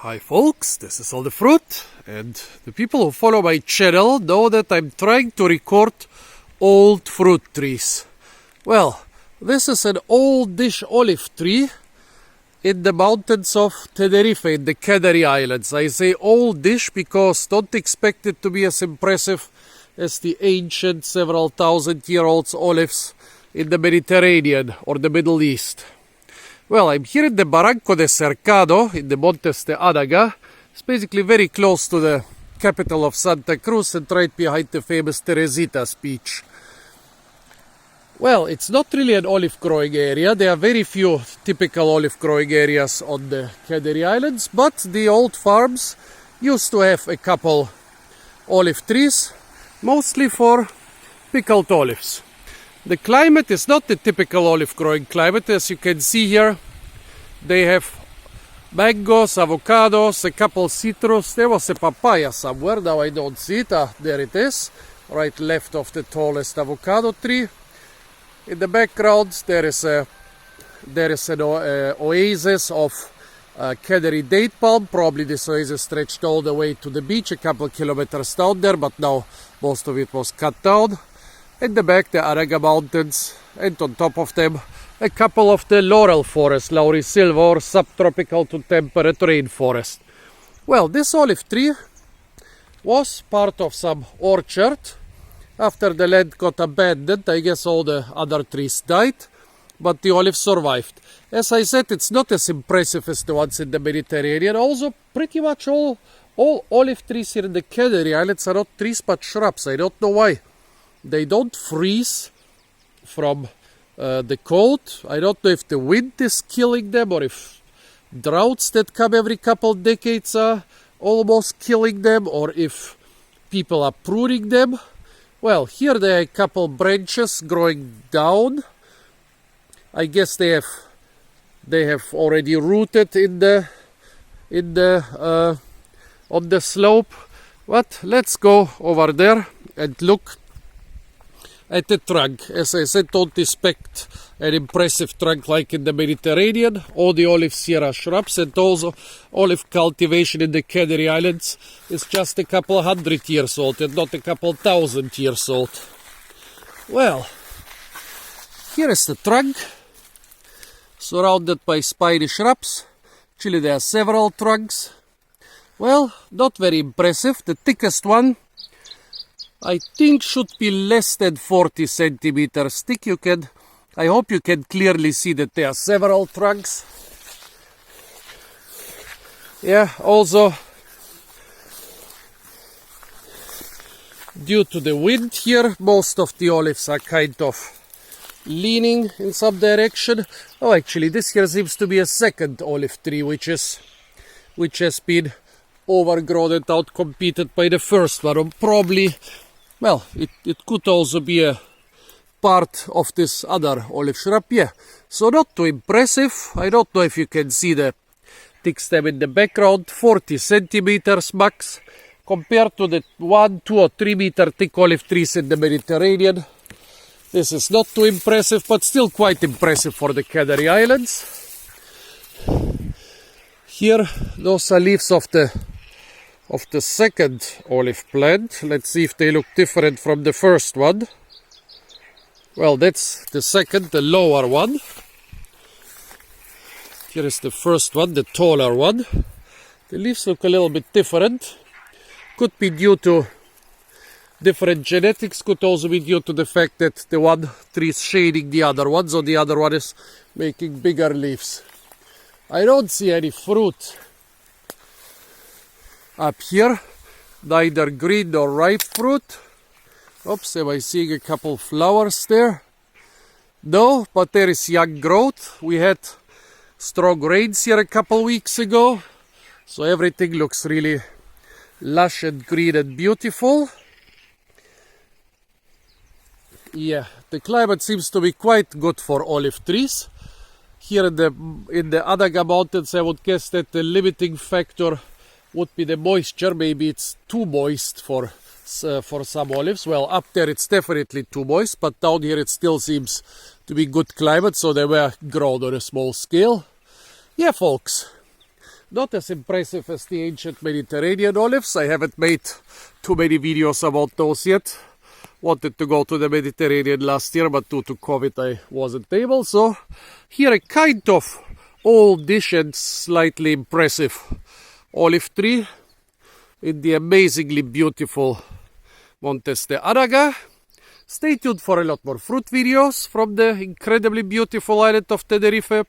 Hi folks, this is All the Fruit, and the people who follow my channel know that I'm trying to record old fruit trees. Well, this is an oldish olive tree in the mountains of Tenerife in the Canary Islands. I say oldish because don't expect it to be as impressive as the ancient several thousand-year-old olives in the Mediterranean or the Middle East. Well, I'm here in the Barranco de Cercado in the Montes de Adaga. It's basically very close to the capital of Santa Cruz and right behind the famous Teresita's beach. Well, it's not really an olive growing area. There are very few typical olive growing areas on the Canary Islands, but the old farms used to have a couple olive trees, mostly for pickled olives. The climate is not the typical olive growing climate. As you can see here, they have mangoes, avocados, a couple citrus. There was a papaya somewhere, now I don't see it. There it is, right left of the tallest avocado tree. In the background there is an oasis of Canary date palm. Probably this oasis stretched all the way to the beach, a couple kilometers down there, but now most of it was cut down. In the back, the Adaga Mountains, and on top of them, a couple of the laurel forests, laurisilva or subtropical to temperate rainforest. Well, this olive tree was part of some orchard. After the land got abandoned, I guess all the other trees died, but the olive survived. As I said, it's not as impressive as the ones in the Mediterranean. Also, pretty much all olive trees here in the Canary Islands are not trees but shrubs. I don't know why. They don't freeze from the cold. I don't know if the wind is killing them or if droughts that come every couple decades are almost killing them, or if people are pruning them. Well, here there are a couple branches growing down. I guess they have already rooted on the slope. But let's go over there and look at the trunk. As I said, don't expect an impressive trunk like in the Mediterranean. All the olives here are shrubs, and also olive cultivation in the Canary Islands is just a couple hundred years old and not a couple thousand years old. Well, here is the trunk, surrounded by spiny shrubs. Actually, there are several trunks. Well, not very impressive. The thickest one, I think, should be less than 40 centimeters thick. I hope you can clearly see that there are several trunks. Yeah, also due to the wind here, most of the olives are kind of leaning in some direction. Oh, actually, this here seems to be a second olive tree, which has been overgrown and outcompeted by the first one. Probably. Well, it could also be a part of this other olive shrub, yeah. So not too impressive. I don't know if you can see the thick stem in the background. 40 centimeters max, compared to the 1, 2 or 3 meter thick olive trees in the Mediterranean. This is not too impressive, but still quite impressive for the Canary Islands. Here, those are leaves of the second olive plant. Let's see if they look different from the first one. Well, that's the second, the lower one. Here is the first one, the taller one. The leaves look a little bit different. Could be due to different genetics, could also be due to the fact that the one tree is shading the other one, so the other one is making bigger leaves. I don't see any fruit up here, neither green nor ripe fruit. Oops, am I seeing a couple flowers there? No, but there is young growth. We had strong rains here a couple weeks ago, so everything looks really lush and green and beautiful. Yeah, the climate seems to be quite good for olive trees. Here in the Adaga Mountains, I would guess that the limiting factor would be the moisture. Maybe it's too moist for some olives. Well, up there it's definitely too moist, but down here it still seems to be good climate, so they were grown on a small scale. Yeah, folks, Not as impressive as the ancient Mediterranean olives. I haven't made too many videos about those yet. Wanted to go to the Mediterranean last year, but due to COVID I wasn't able. So here a kind of oldish and slightly impressive olive tree in the amazingly beautiful Montes de Araga. Stay tuned for a lot more fruit videos from the incredibly beautiful island of Tenerife.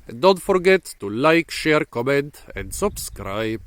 And don't forget to like, share, comment and subscribe.